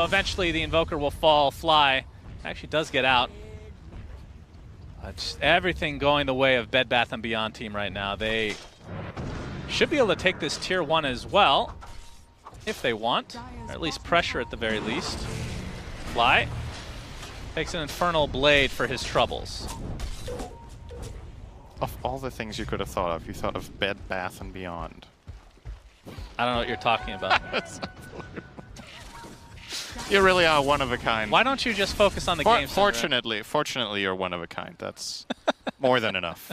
eventually the Invoker will fall. Fly actually does get out. Just everything going the way of Bed Bath & Beyond team right now. They should be able to take this tier 1 as well, if they want, or at least pressure at the very least. Fly takes an Infernal Blade for his troubles. Of all the things you could have thought of, you thought of Bed Bath & Beyond. I don't know what you're talking about. You really are one of a kind. Why don't you just focus on the game? Fortunately, you're one of a kind. That's more than enough.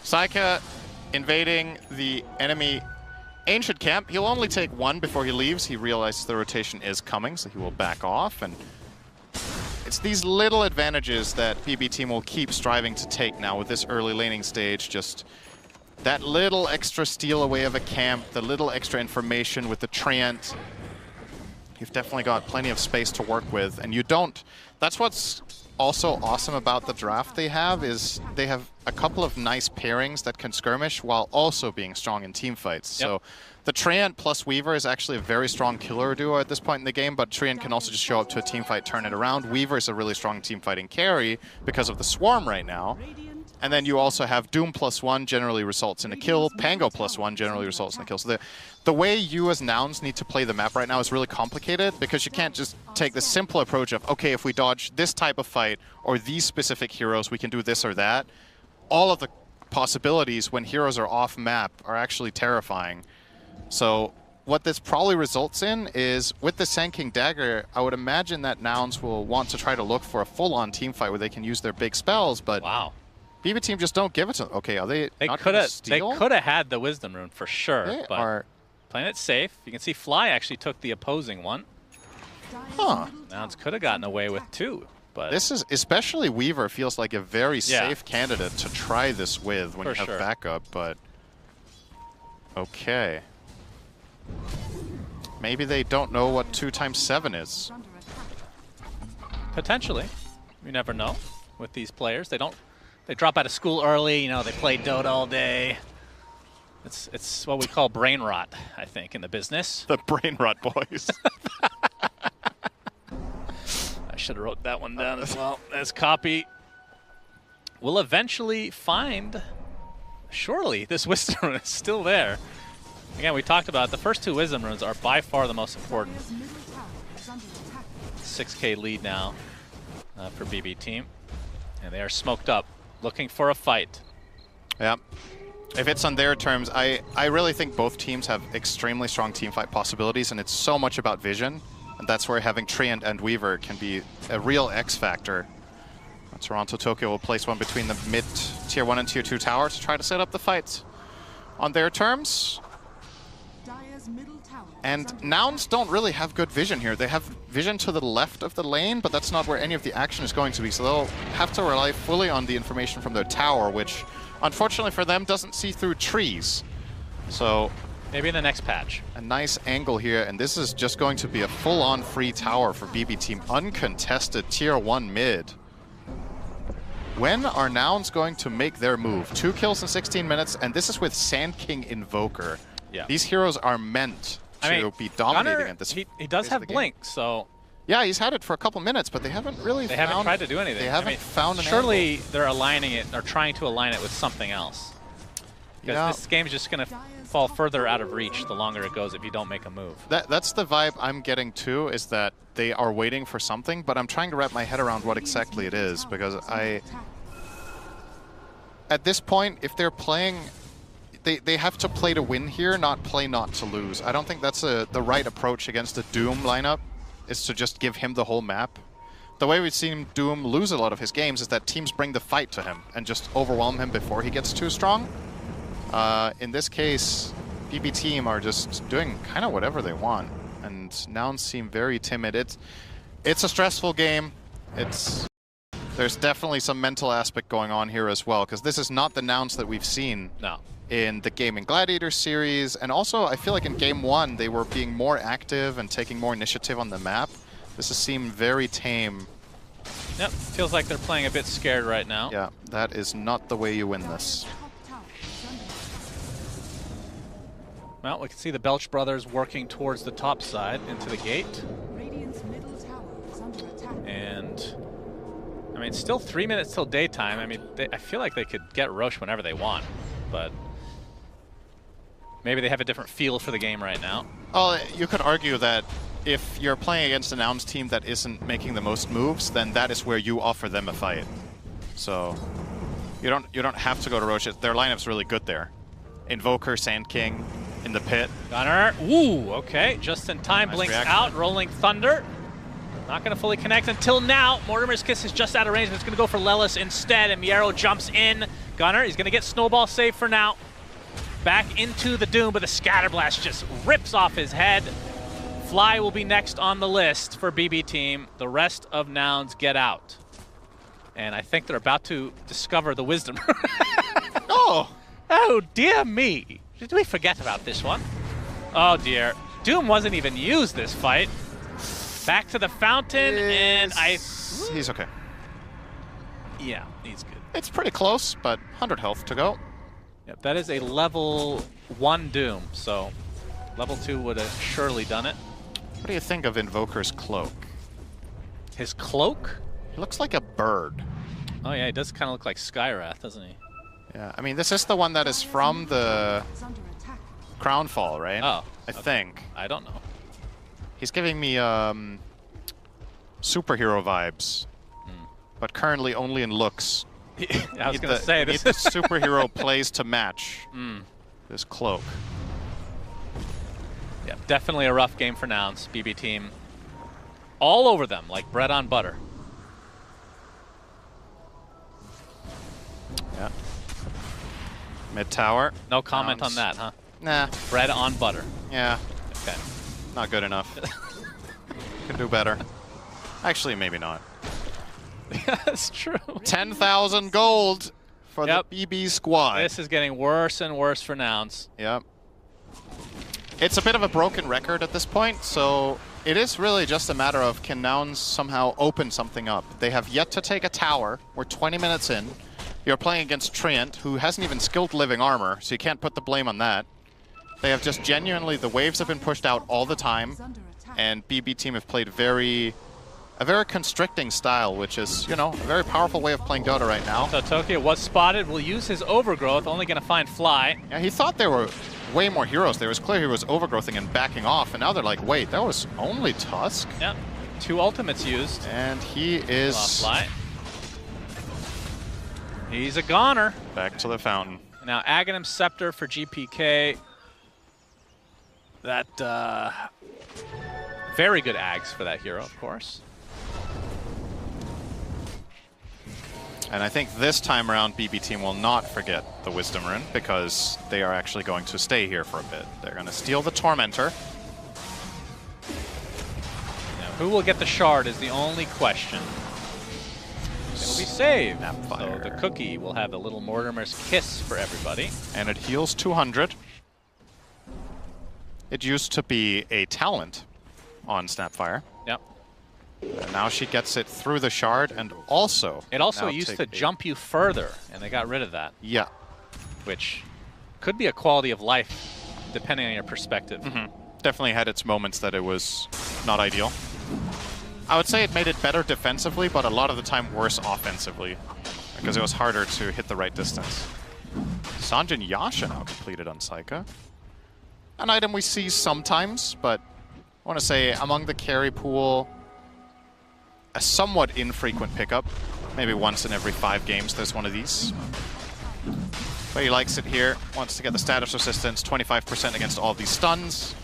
Saika invading the enemy Ancient camp. He'll only take one before he leaves. He realizes the rotation is coming, so he will back off. And it's these little advantages that PB team will keep striving to take now with this early laning stage. Just that little extra steal away of a camp, the little extra information with the Treant. You've definitely got plenty of space to work with, and you don't. That's what's also awesome about the draft they have, is they have a couple of nice pairings that can skirmish while also being strong in team fights. Yep. So the Treant plus Weaver is actually a very strong killer duo at this point in the game, but Treant can also just show up to a team fight, turn it around. Weaver is a really strong team fighting carry because of the Swarm right now. And then you also have Doom +1 generally results in a kill. Pango +1 generally results in a kill. So the way you as Nouns need to play the map right now is really complicated, because you can't just take the simple approach of, okay, if we dodge this type of fight or these specific heroes, we can do this or that. All of the possibilities when heroes are off map are actually terrifying. So what this probably results in is, with the Sand King Dagger, I would imagine that Nouns will want to try to look for a full-on team fight where they can use their big spells, but wow. PB team just don't give it to them. Okay, are they not could have steal? They could have had the Wisdom Rune for sure, They but are playing it safe. You can see Fly actually took the opposing one. Huh. Nouns could have gotten away with two, but this is, especially Weaver, feels like a very safe candidate to try this with when you have backup, but okay. Maybe they don't know what 2 × 7 is. Potentially. You never know with these players. They drop out of school early, you know, they play Dota all day. It's what we call brain rot, I think, in the business. The brain rot boys. I should have wrote that one down as well as copy. We'll eventually find, surely, this Wisdom Rune is still there. Again, we talked about the first 2 Wisdom Runes are by far the most important. 6K lead now for BB team. And they are smoked up, looking for a fight. Yeah. If it's on their terms, I really think both teams have extremely strong team fight possibilities, and it's so much about vision. And that's where having Treant and Weaver can be a real X factor. Toronto Tokyo will place one between the mid tier 1 and tier 2 tower to try to set up the fight on their terms. And Nouns don't really have good vision here. They have vision to the left of the lane, but that's not where any of the action is going to be. So they'll have to rely fully on the information from their tower, which, unfortunately for them, doesn't see through trees. So maybe in the next patch. A nice angle here, and this is just going to be a full-on free tower for BB team. Uncontested tier 1 mid. When are Nouns going to make their move? 2 kills in 16 minutes, and this is with Sand King Invoker. Yeah. These heroes are meant to be dominating Gunnar, at this. He does have Blink, so yeah, he's had it for a couple minutes, but they haven't really. They haven't tried to do anything. They haven't found an surely angle. They're aligning it, or trying to align it with something else. Because this game's just going to fall further out of reach the longer it goes if you don't make a move. That's the vibe I'm getting too, is that they are waiting for something, but I'm trying to wrap my head around what exactly it is, because at this point, if they're playing, they have to play to win here, not play not to lose. I don't think that's the right approach against the Doom lineup, is to just give him the whole map. The way we've seen Doom lose a lot of his games is that teams bring the fight to him and just overwhelm him before he gets too strong. In this case, PB team are just doing kind of whatever they want, and Nouns seem very timid. It's a stressful game. There's definitely some mental aspect going on here as well, because this is not the Nouns that we've seen in the Gaming Gladiator series, and also I feel like in Game 1 they were being more active and taking more initiative on the map. This has seemed very tame. Yep, feels like they're playing a bit scared right now. Yeah, that is not the way you win this. Well, we can see the Belch brothers working towards the top side into the gate. And I mean, still 3 minutes till daytime. I mean, I feel like they could get Roche whenever they want, but maybe they have a different feel for the game right now. Well, you could argue that if you're playing against an Nouns team that isn't making the most moves, then that is where you offer them a fight. So you don't have to go to Roche. Their lineup's really good there. Invoker, Sand King in the pit. Gunnar, ooh, okay, just in time, Nice blinks reaction. out, Rolling Thunder. Not going to fully connect until now. Mortimer's Kiss is just out of range, but it's going to go for Lelis instead, and Miero jumps in. Gunnar, he's going to get Snowball safe for now. Back into the Doom, but the Scatterblast just rips off his head. Fly will be next on the list for BB Team. The rest of Nouns get out. And I think they're about to discover the Wisdom. Oh! Oh, dear me. Did we forget about this one? Oh, dear. Doom wasn't even used this fight. Back to the fountain, and He's okay. Yeah, he's good. It's pretty close, but 100 health to go. Yep, that is a level 1 Doom, so level 2 would have surely done it. What do you think of Invoker's cloak? His cloak? He looks like a bird. Oh yeah, he does kind of look like Skywrath, doesn't he? Yeah, I mean, this is the one that is from the Crownfall, right? Oh, I think. I don't know. He's giving me superhero vibes, but currently only in looks. I was going to say, need this the superhero plays to match this cloak. Yeah, definitely a rough game for Nouns, BB Team. All over them, like bread on butter. Yeah. Mid tower. No comment Nouns. on that, huh? Nah. Bread on butter. Yeah. Okay. Not good enough. Could do better. Actually, maybe not. Yeah, that's true. 10,000 gold for the BB squad. This is getting worse and worse for Nouns. Yep. It's a bit of a broken record at this point, so it is really just a matter of can Nouns somehow open something up. They have yet to take a tower. We're 20 minutes in. You're playing against Treant, who hasn't even skilled living armor, so you can't put the blame on that. They have just genuinely, the waves have been pushed out all the time, and BB Team have played a very constricting style, which is, you know, a very powerful way of playing Dota right now. So Tokyo was spotted, will use his Overgrowth, only going to find Fly. Yeah, he thought there were way more heroes there. It was clear he was overgrowthing and backing off, and now they're like, wait, that was only Tusk? Yep, 2 ultimates used. And he is... Lost Fly. He's a goner. Back to the fountain. Now Aghanim Scepter for GPK. That, very good Ags for that hero, of course. And I think this time around, BB Team will not forget the Wisdom Rune, because they are actually going to stay here for a bit. They're going to steal the Tormentor. Now, who will get the shard is the only question. It will be saved. So the cookie will have a little Mortimer's Kiss for everybody. And it heals 200. It used to be a talent on Snapfire. Yep. And now she gets it through the shard, and also... It also used to jump you further, and they got rid of that. Yeah. Which could be a quality of life, depending on your perspective. Definitely had its moments that it was not ideal. I would say it made it better defensively, but a lot of the time worse offensively, because it was harder to hit the right distance. Sanjin Yasha now completed on Saika. An item we see sometimes, but I want to say among the carry pool, a somewhat infrequent pickup. Maybe once in every 5 games there's one of these. But he likes it here, wants to get the status resistance, 25% against all these stuns.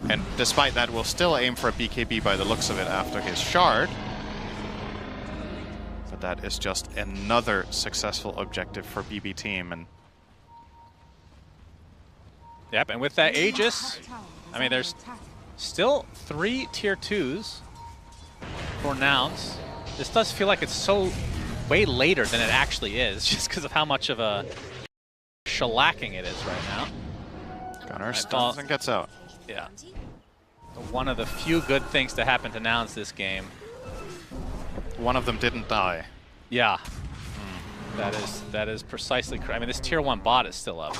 And despite that, will still aim for a BKB by the looks of it after his shard. But that is just another successful objective for BB Team. And yep, and with that Aegis, I mean, there's still 3 tier 2s for Nouns. This does feel like it's so way later than it actually is, just because of how much of a shellacking it is right now. Gunnar stuns and gets out. Yeah. One of the few good things to happen to Nouns this game. One of them didn't die. Yeah. That is precisely correct. I mean, this tier 1 bot is still up.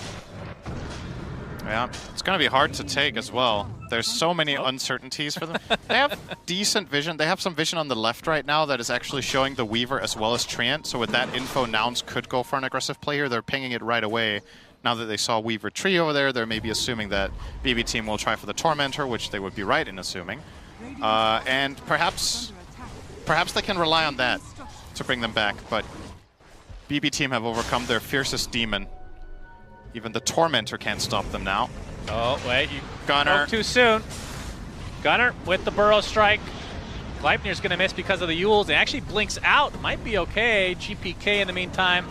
Yeah, it's going to be hard to take as well. There's so many uncertainties for them. They have decent vision. They have some vision on the left right now that is actually showing the Weaver as well as Treant. So with that info, Nouns could go for an aggressive play here. They're pinging it right away. Now that they saw Weaver Tree over there, they're maybe assuming that BB team will try for the Tormentor, which they would be right in assuming. And perhaps they can rely on that to bring them back. But BB team have overcome their fiercest demon. Even the Tormentor can't stop them now. Oh, wait, you Gunnar. broke too soon. Gunnar with the Burrow Strike. Gleipnir's going to miss because of the Euls. It actually blinks out. Might be okay. GPK in the meantime.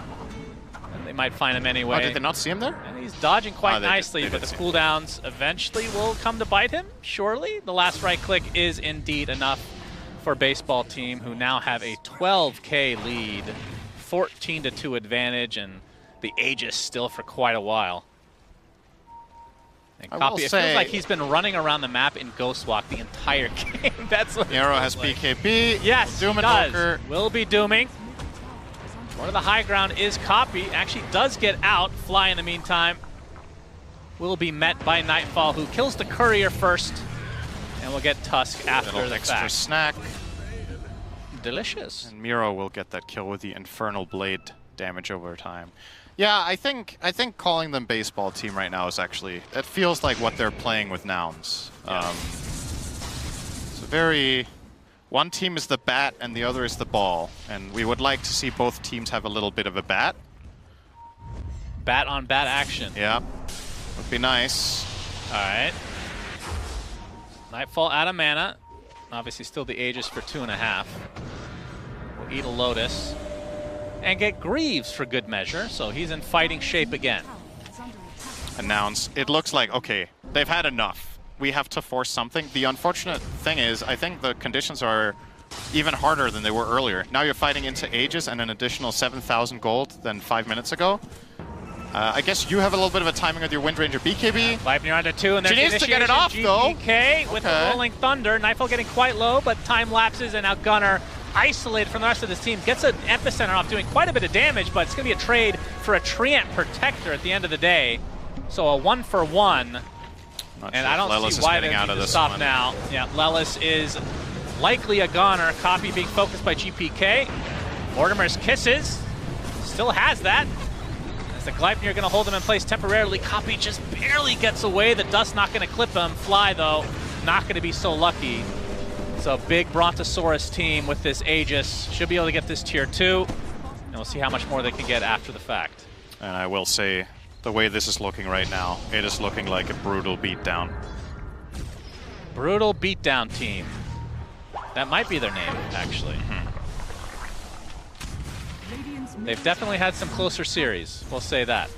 And they might find him anyway. Oh, did they not see him there? And he's dodging quite nicely, they but the did cooldowns eventually will come to bite him, surely. The last right click is indeed enough for Baseball Team, who now have a 12K lead, 14-2 advantage, and the Aegis still for quite a while. And Copy, it feels like he's been running around the map in Ghostwalk the entire game. That's what Nero has BKB. Yes, Doom he and does. Will be dooming. One of the high ground is Copy. Actually does get out. Fly in the meantime will be met by Nightfall, who kills the Courier first. And we'll get Tusk after Little the extra fact. snack. Delicious. And Miro will get that kill with the Infernal Blade damage over time. Yeah, I think calling them Baseball Team right now is actually, it feels like what they're playing with Nouns. Yeah. It's a very, one team is the bat and the other is the ball, and we would like to see both teams have a little bit of a bat. Bat on bat action. Yeah, would be nice. All right. Nightfall out of mana. Obviously still the Aegis for 2.5. We'll eat a Lotus. And get Greaves for good measure, so he's in fighting shape again. And Nouns, it looks like, okay, they've had enough. We have to force something. The unfortunate thing is, I think the conditions are even harder than they were earlier. Now you're fighting into Aegis and an additional 7,000 gold than 5 minutes ago. I guess you have a little bit of a timing with your Windranger BKB. Viper under 2, and she there's needs to get it off, though. GPK with the Rolling Thunder. Nightfall getting quite low, but time lapses, and now Gunnar, isolated from the rest of this team, gets an Epicenter off, doing quite a bit of damage, but it's going to be a trade for a Treant Protector at the end of the day. So a 1-for-1. And I don't see why they need to stop now. Yeah, Lelis is likely a goner. Copy being focused by GPK. Mortimer's Kisses still has that. As the Gleipnir going to hold him in place temporarily. Copy just barely gets away. The Dust not going to clip him. Fly, though, not going to be so lucky. So big Brontosaurus team with this Aegis. Should be able to get this tier 2. And we'll see how much more they can get after the fact. And I will say, the way this is looking right now, it is looking like a brutal beatdown. Brutal beatdown team. That might be their name, actually. They've definitely had some closer series, we'll say that.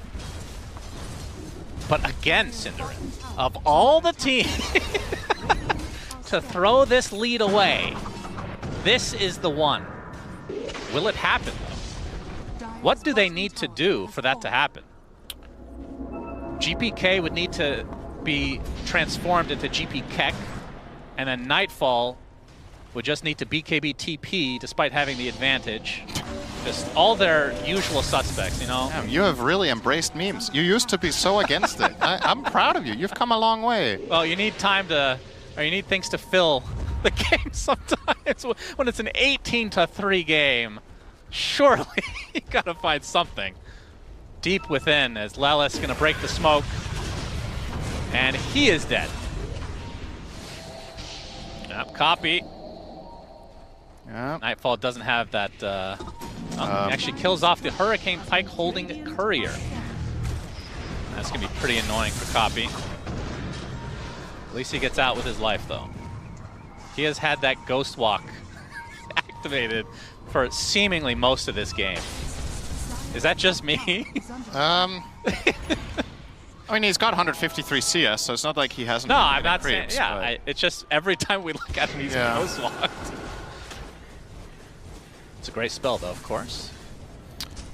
But again, Synderen, of all the teams to throw this lead away, this is the one. Will it happen, though? What do they need to do for that to happen? GPK would need to be transformed into GP Keck, and then Nightfall would just need to BKB TP despite having the advantage. Just all their usual suspects, you know? Damn, you have really embraced memes. You used to be so against it. I'm proud of you. You've come a long way. Well, you need time to, or you need things to fill the game sometimes. When it's an 18-3 game, surely you gotta find something deep within, as Lelis gonna break the smoke. And he is dead. Yep, Copy. Yep. Nightfall doesn't have that, actually kills off the Hurricane Pike holding Courier. That's gonna be pretty annoying for Copy. At least he gets out with his life, though. He has had that Ghost Walk activated for seemingly most of this game. Is that just me? I mean, he's got 153 CS, so it's not like he hasn't. No, I'm not saying. creeps, Yeah, it's just every time we look at him, he's Ghost Walked. It's a great spell, though, of course.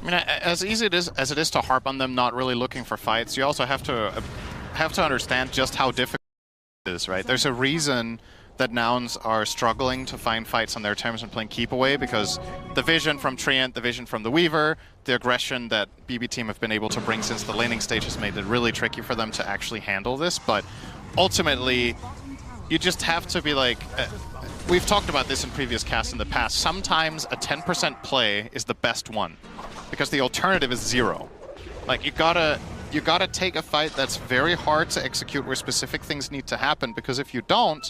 I mean, as easy as it is to harp on them not really looking for fights, you also have to understand just how difficult it is, right? There's a reason that Nouns are struggling to find fights on their terms and playing keep away, because the vision from Treant, the vision from the Weaver, the aggression that BB Team have been able to bring since the laning stage has made it really tricky for them to actually handle this. But ultimately, you just have to be like, we've talked about this in previous casts in the past, sometimes a 10% play is the best one, because the alternative is 0. Like, you gotta take a fight that's very hard to execute where specific things need to happen, because if you don't,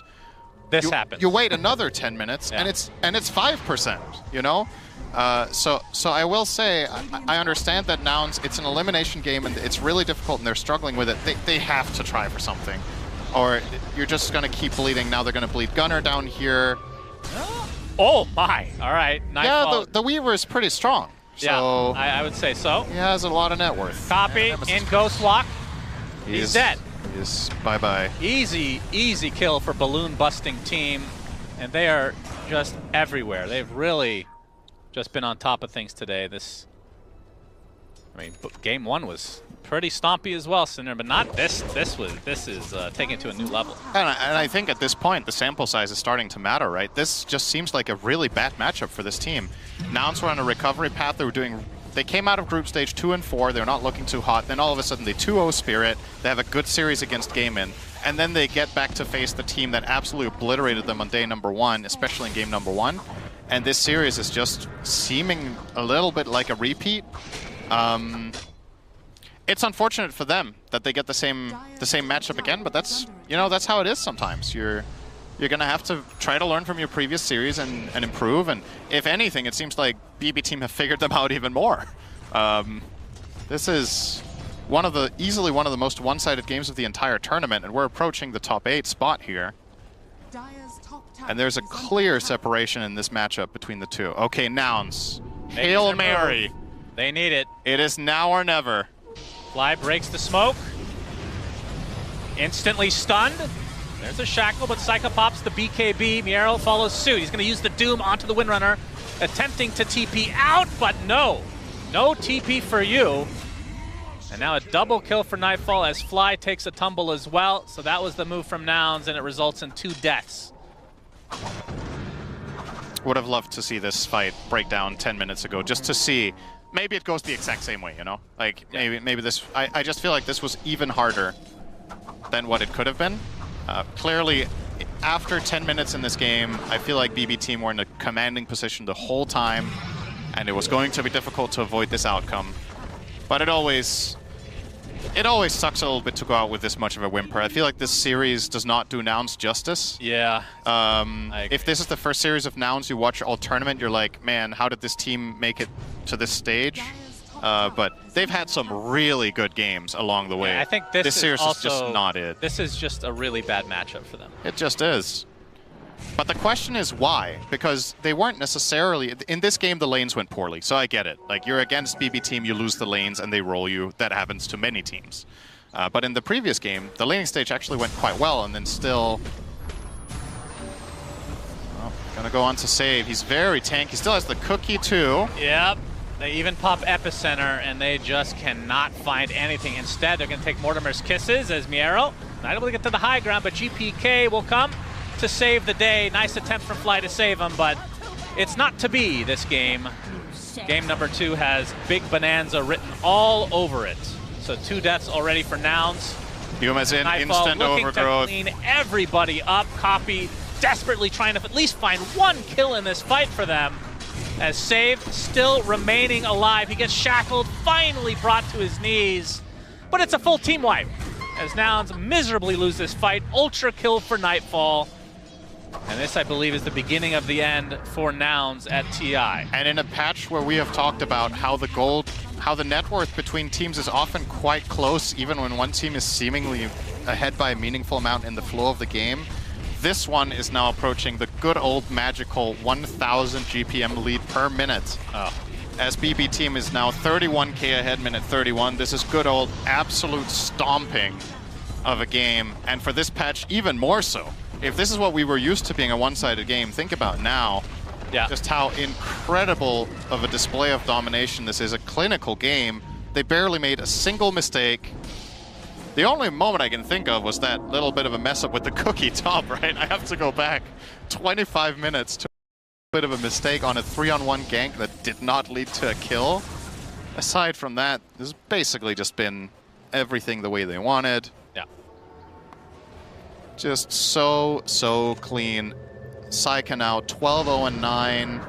this happens. You wait another 10 minutes, yeah. and it's 5%, you know? So I will say, I understand that Nouns, it's an elimination game, and it's really difficult, and they're struggling with it. They have to try for something, or you're just going to keep bleeding. Now they're going to bleed Gunnar down here. Oh my! All right, Nightfall. Yeah, the Weaver is pretty strong. So yeah, I would say so. He has a lot of net worth. Copy, in Ghost Walk. He's dead. He's bye-bye. Easy kill for Balloon Busting Team, and they are just everywhere. They've really just been on top of things today. I mean, game 1 was pretty stompy as well, Cinder, but not this. This is taking it to a new level. And I think at this point, the sample size is starting to matter, right? This just seems like a really bad matchup for this team. Nouns were on a recovery path. They came out of group stage 2 and 4. They're not looking too hot. Then all of a sudden they 2-0 Spirit. They have a good series against Gaimin. And then they get back to face the team that absolutely obliterated them on day number 1, especially in game number 1. And this series is just seeming a little bit like a repeat. It's unfortunate for them that they get the same matchup again, but that's how it is sometimes. You're going to have to try to learn from your previous series and improve, and if anything, it seems like BB Team have figured them out even more. This is easily one of the most one-sided games of the entire tournament, and we're approaching the top 8 spot here. And there's a clear separation in this matchup between the two. Okay, Nouns. Hail Mary. They need it. It is now or never. Fly breaks the smoke. Instantly stunned. There's a shackle, but Psycho pops the BKB. Miero follows suit. He's going to use the Doom onto the Windrunner, attempting to TP out, but no. No TP for you. And now a double kill for Nightfall as Fly takes a tumble as well. So that was the move from Nouns, and it results in 2 deaths. Would have loved to see this fight break down 10 minutes ago, just to see. Maybe it goes the exact same way, you know? Like, yeah. maybe this... I just feel like this was even harder than what it could have been. Clearly, after 10 minutes in this game, I feel like BB Team were in a commanding position the whole time, and it was going to be difficult to avoid this outcome. But it always sucks a little bit to go out with this much of a whimper. I feel like this series does not do Nouns justice. Yeah. If this is the first series of Nouns you watch all tournament, you're like, man, how did this team make it to this stage? But they've had some really good games along the way. Yeah, I think this series is just not it. This is just a really bad matchup for them. It just is. But the question is why? Because they weren't necessarily... In this game, the lanes went poorly, so I get it. Like, you're against BB Team, you lose the lanes, and they roll you. That happens to many teams. But in the previous game, the laning stage actually went quite well, and then still... Oh, gonna go on to save. He's very tanky. He still has the cookie, too. Yep. They even pop Epicenter, and they just cannot find anything. Instead, they're going to take Mortimer's Kisses as Miero not able to get to the high ground, but GPK will come to save the day. Nice attempt from Fly to save him, but it's not to be this game. Game number 2 has Big Bonanza written all over it. So 2 deaths already for Nouns. Huma's in, Nightfall instant looking overgrowth. To clean everybody up. Copy desperately trying to at least find 1 kill in this fight for them. As Save still remaining alive. He gets shackled, finally brought to his knees. But it's a full team wipe. As Nouns miserably lose this fight. Ultra kill for Nightfall. And this, I believe, is the beginning of the end for Nouns at TI. And in a patch where we have talked about how the net worth between teams is often quite close, even when one team is seemingly ahead by a meaningful amount in the flow of the game, this one is now approaching the good old magical 1,000 GPM lead per minute. Oh. As BB Team is now 31k ahead, minute 31. This is good old absolute stomping of a game. And for this patch, even more so. If this is what we were used to being a one-sided game, think about now just how incredible of a display of domination this is. A clinical game. They barely made a single mistake. The only moment I can think of was that little bit of a mess up with the cookie top, right? I have to go back 25 minutes to a bit of a mistake on a 3-on-1 gank that did not lead to a kill. Aside from that, this has basically just been everything the way they wanted. Yeah. Just so clean. Saika now 12-0-9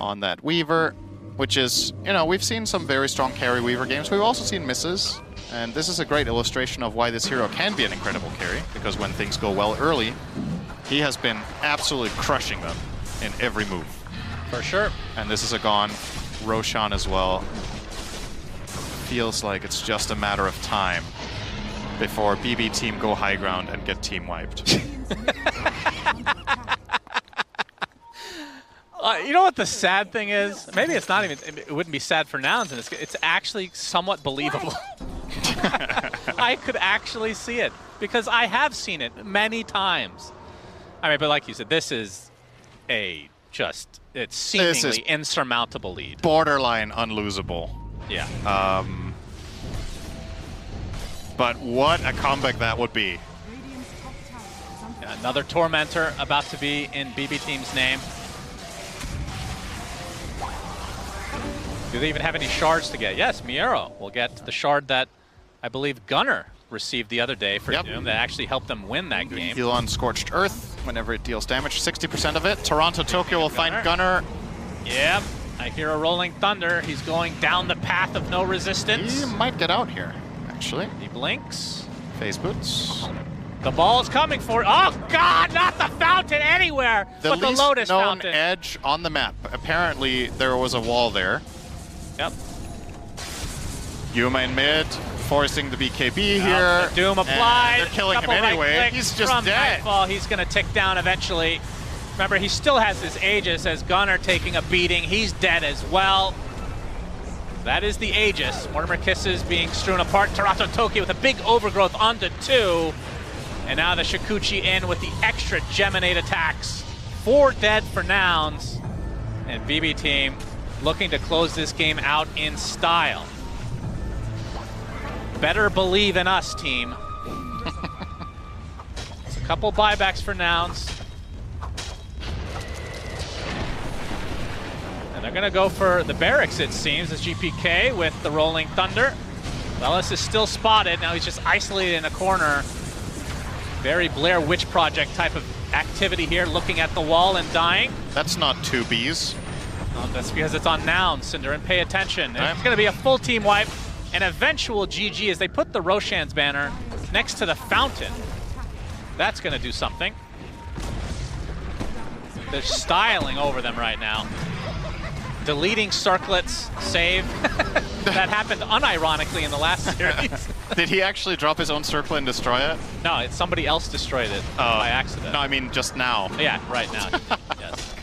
on that Weaver, which is, you know, we've seen some very strong carry Weaver games. We've also seen misses, and this is a great illustration of why this hero can be an incredible carry, because when things go well early, he has been absolutely crushing them in every move. For sure. And this is a gone. Roshan as well. Feels like it's just a matter of time before BB team go high ground and get team wiped. You know what the sad thing is? Maybe it's not even, it wouldn't be sad for Nouns, and it's actually somewhat believable. I could actually see it, because I have seen it many times. I mean, but like you said, this is a it's seemingly insurmountable lead. Borderline unlosable. Yeah. But what a comeback that would be. Another Tormentor about to be in BB Team's name. Do they even have any shards to get? Yes, Miero will get the shard that I believe Gunnar received the other day for Doom that actually helped them win that game. Heal on Scorched Earth whenever it deals damage, 60% of it. Toronto Tokyo will find Gunnar. Yep, I hear a Rolling Thunder. He's going down the path of no resistance. He might get out here, actually. He blinks. Phase boots. The ball is coming for it. Oh God, not the fountain anywhere, but the Lotus known fountain. Edge on the map. Apparently there was a wall there. Yep. Yuma in mid, forcing the BKB here. The Doom applied. They're killing him anyway. He's just from dead. Nightfall. He's going to tick down eventually. Remember, he still has his Aegis as Gunnar taking a beating. He's dead as well. That is the Aegis. Mortimer Kisses being strewn apart. Toronto Tokyo with a big overgrowth onto 2. And now the Shukuchi in with the extra Geminate attacks. 4 dead for Nouns. And BB Team looking to close this game out in style. Better believe in us, team. It's a couple buybacks for Nouns. And they're going to go for the barracks, it seems, as GPK with the Rolling Thunder. Velas is still spotted. Now he's just isolated in a corner. Very Blair Witch Project type of activity here, looking at the wall and dying. That's not 2 Bs. Oh, that's because it's on Nouns, Cinder, and pay attention. It's going to be a full team wipe. An eventual GG as they put the Roshan's banner next to the fountain. That's going to do something. They're styling over them right now. Deleting circlets, save. That happened unironically in the last series. Did he actually drop his own circle and destroy it? No, it's somebody else destroyed it by accident. No, I mean just now. Yeah, right now. Yes.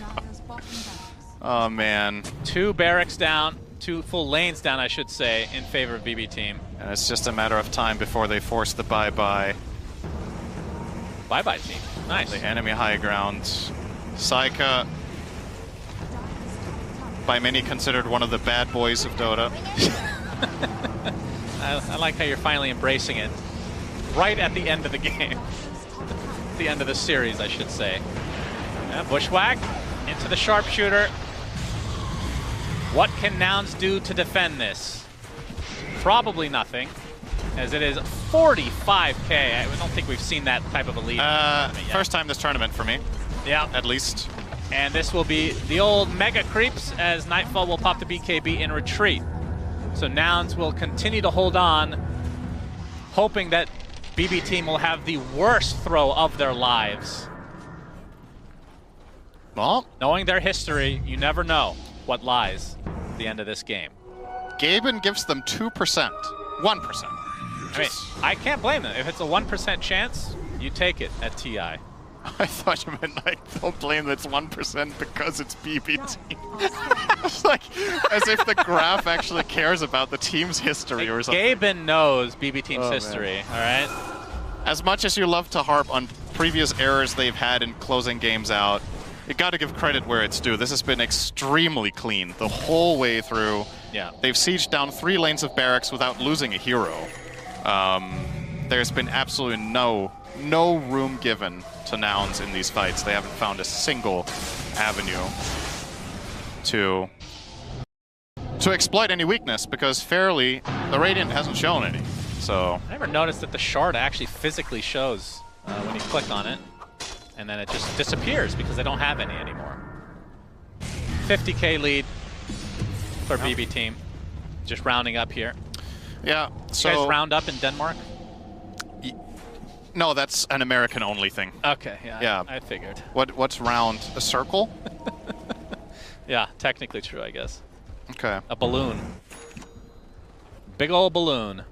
Oh, man. 2 barracks down. 2 full lanes down, I should say, in favor of BB Team. And it's just a matter of time before they force the bye-bye. Bye-bye, team. Nice. The enemy high ground. Saika, by many considered one of the bad boys of Dota. I like how you're finally embracing it. Right at the end of the game. The end of the series, I should say. Yeah, Bushwhack into the sharpshooter. What can Nouns do to defend this? Probably nothing, as it is 45K. I don't think we've seen that type of a lead. First time this tournament for me. Yeah. At least. And this will be the old Mega Creeps, as Nightfall will pop the BKB in retreat. So Nouns will continue to hold on, hoping that BB Team will have the worst throw of their lives. Well, knowing their history, you never know what lies at the end of this game. Gaben gives them 2%. 1%. I mean, I can't blame them. If it's a 1% chance, you take it at TI. I thought you meant like, don't blame it's 1% because it's BB Team. It's like, as if the graph actually cares about the team's history or something. Gaben knows BB Team's history, all right? As much as you love to harp on previous errors they've had in closing games out, You got to give credit where it's due. This has been extremely clean the whole way through. Yeah. They've sieged down 3 lanes of barracks without losing a hero. There's been absolutely no room given to Nouns in these fights. They haven't found a single avenue to exploit any weakness, because fairly, the Radiant hasn't shown any. So I never noticed that the shard actually physically shows when you click on it, and then it just disappears because they don't have any anymore. 50k lead for BB team. Just rounding up here. Yeah, so... You guys round up in Denmark? No, that's an American-only thing. Okay, yeah. I figured. What's round? A circle? Yeah, technically true, I guess. Okay. A balloon. Big old balloon.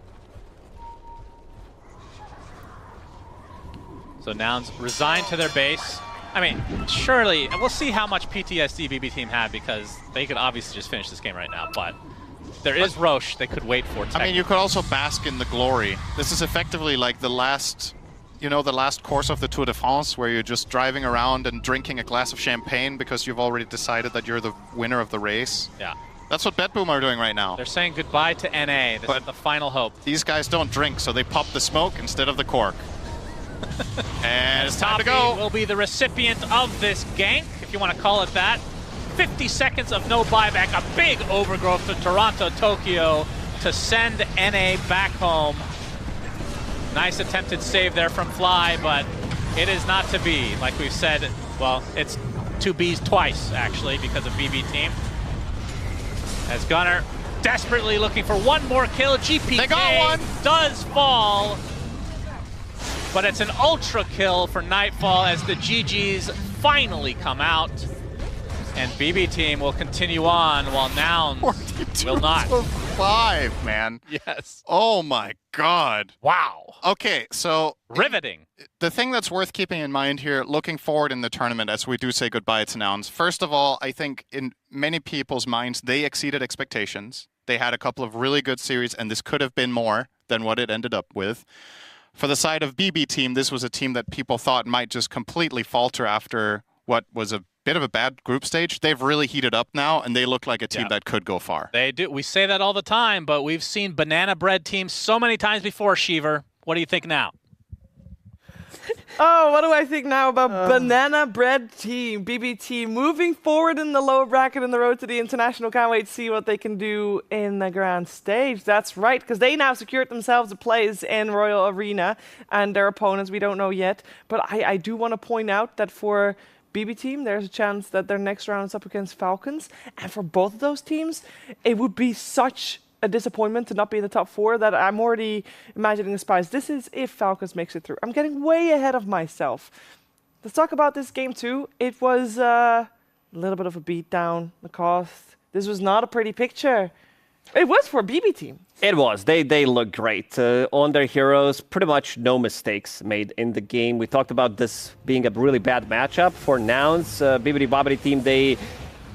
So Nouns resigned to their base. I mean, surely, and we'll see how much PTSD BB team had, because they could obviously just finish this game right now, but there is Roche they could wait for. I mean, you could also bask in the glory. This is effectively like the last, the last course of the Tour de France, where you're just driving around and drinking a glass of champagne because you've already decided that you're the winner of the race. Yeah. That's what BetBoom are doing right now. They're saying goodbye to NA. This is the final hope. These guys don't drink, so they pop the smoke instead of the cork. And it's time to go. Will be the recipient of this gank, if you want to call it that. 50 seconds of no buyback, a big overgrowth to Toronto, Tokyo to send NA back home. Nice attempted save there from Fly, but it is not to be. Like we've said, well, it's 2 Bs twice, actually, because of BB team. As Gunnar desperately looking for one more kill. GPK they got one. Does fall. But it's an ultra kill for Nightfall as the GGs finally come out. And BB team will continue on while Nouns will not. 5, man. Yes. Oh my god. Wow. Okay, so... Riveting. The thing that's worth keeping in mind here, looking forward in the tournament as we do say goodbye to Nouns, first of all, I think in many people's minds, they exceeded expectations. They had a couple of really good series, and this could have been more than what it ended up with. For the side of BB team, this was a team that people thought might just completely falter after what was a bit of a bad group stage. They've really heated up now, and they look like a team that could go far. They do. We say that all the time, but we've seen banana bread teams so many times before, Shiver. What do you think now? Oh, what do I think now about banana bread team, BB team, moving forward in the lower bracket in the road to the international. Can't wait to see what they can do in the grand stage. That's right, because they now secured themselves a place in Royal Arena, and their opponents we don't know yet. But I do want to point out that for BB team, there's a chance that their next round is up against Falcons, and for both of those teams, it would be such a disappointment to not be in the top 4 that I'm already imagining the spies. This is if Falcons makes it through. I'm getting way ahead of myself. Let's talk about this game too. It was a little bit of a beatdown, the cost. This was not a pretty picture. It was for BB team. It was. They look great. On their heroes, pretty much no mistakes made in the game. We talked about this being a really bad matchup for Nouns. Bibbidi Bobbidi team, they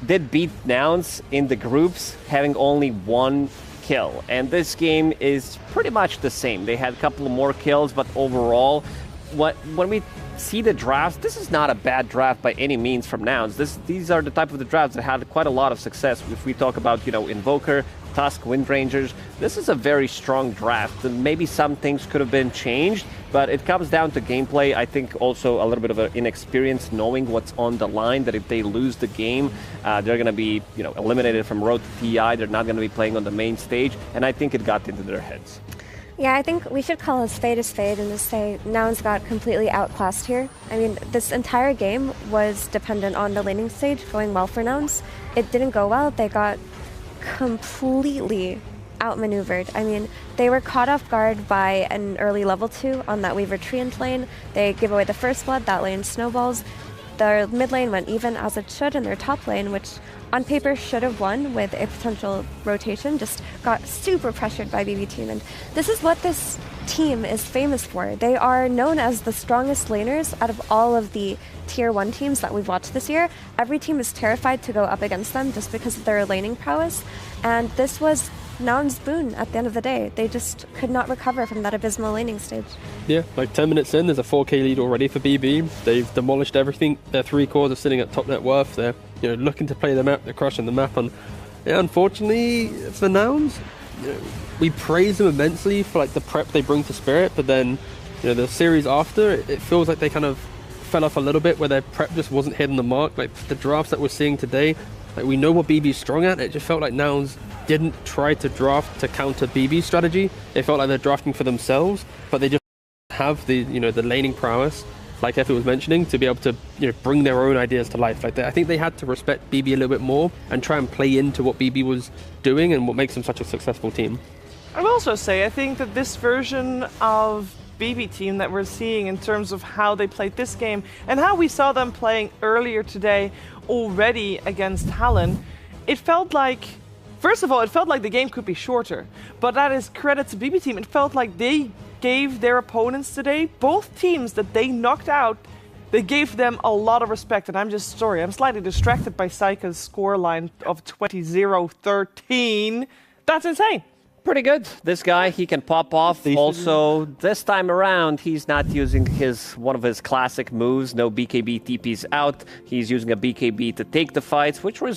did beat Nouns in the groups, having only 1 kill. And this game is pretty much the same. They had a couple of more kills, but overall, when we see the drafts, this is not a bad draft by any means from Nouns. These are the type of the drafts that had quite a lot of success. If we talk about, Invoker, Tusk, Windrangers, this is a very strong draft. Maybe some things could have been changed, but it comes down to gameplay. I think also a little bit of an inexperience knowing what's on the line, that if they lose the game, they're going to be eliminated from Road to TI. They're not going to be playing on the main stage, and I think it got into their heads. Yeah, I think we should call a spade and just say Nouns got completely outclassed here. I mean, this entire game was dependent on the laning stage going well for Nouns. It didn't go well. They got completely outmaneuvered. I mean, they were caught off guard by an early level 2 on that Weaver Treant lane. They give away the first blood, that lane snowballs. Their mid lane went even as it should, and their top lane, which on paper should have won with a potential rotation, just got super pressured by BB team. And this is what this team is famous for. They are known as the strongest laners out of all of the tier 1 teams that we've watched this year. Every team is terrified to go up against them just because of their laning prowess. And this was Nouns boon at the end of the day. They just could not recover from that abysmal laning stage. Yeah, like 10 minutes in, there's a 4K lead already for BB. They've demolished everything. Their 3 cores are sitting at top net worth. They're looking to play the map. They're crushing the map. And yeah, unfortunately for Nouns, we praise them immensely for like the prep they bring to Spirit, but then the series after, it feels like they kind of fell off a little bit, where their prep just wasn't hitting the mark. Like the drafts that we're seeing today, like we know what BB's strong at. It just felt like Nouns didn't try to draft to counter BB's strategy. It felt like they're drafting for themselves, but they just have the the laning prowess, like Effie was mentioning, to be able to bring their own ideas to life. Like I think they had to respect BB a little bit more and try and play into what BB was doing and what makes them such a successful team. I will also say, I think that this version of BB team that we're seeing in terms of how they played this game and how we saw them playing earlier today already against Talon, it felt like, first of all, it felt like the game could be shorter, but that is credit to BB team. It felt like they gave their opponents today, both teams that they knocked out, they gave them a lot of respect. And I'm slightly distracted by Saika's scoreline of 20-0-13. That's insane. Pretty good. This guy, he can pop off. Also, this time around, he's not using one of his classic moves. No BKB TPs out. He's using a BKB to take the fights, which results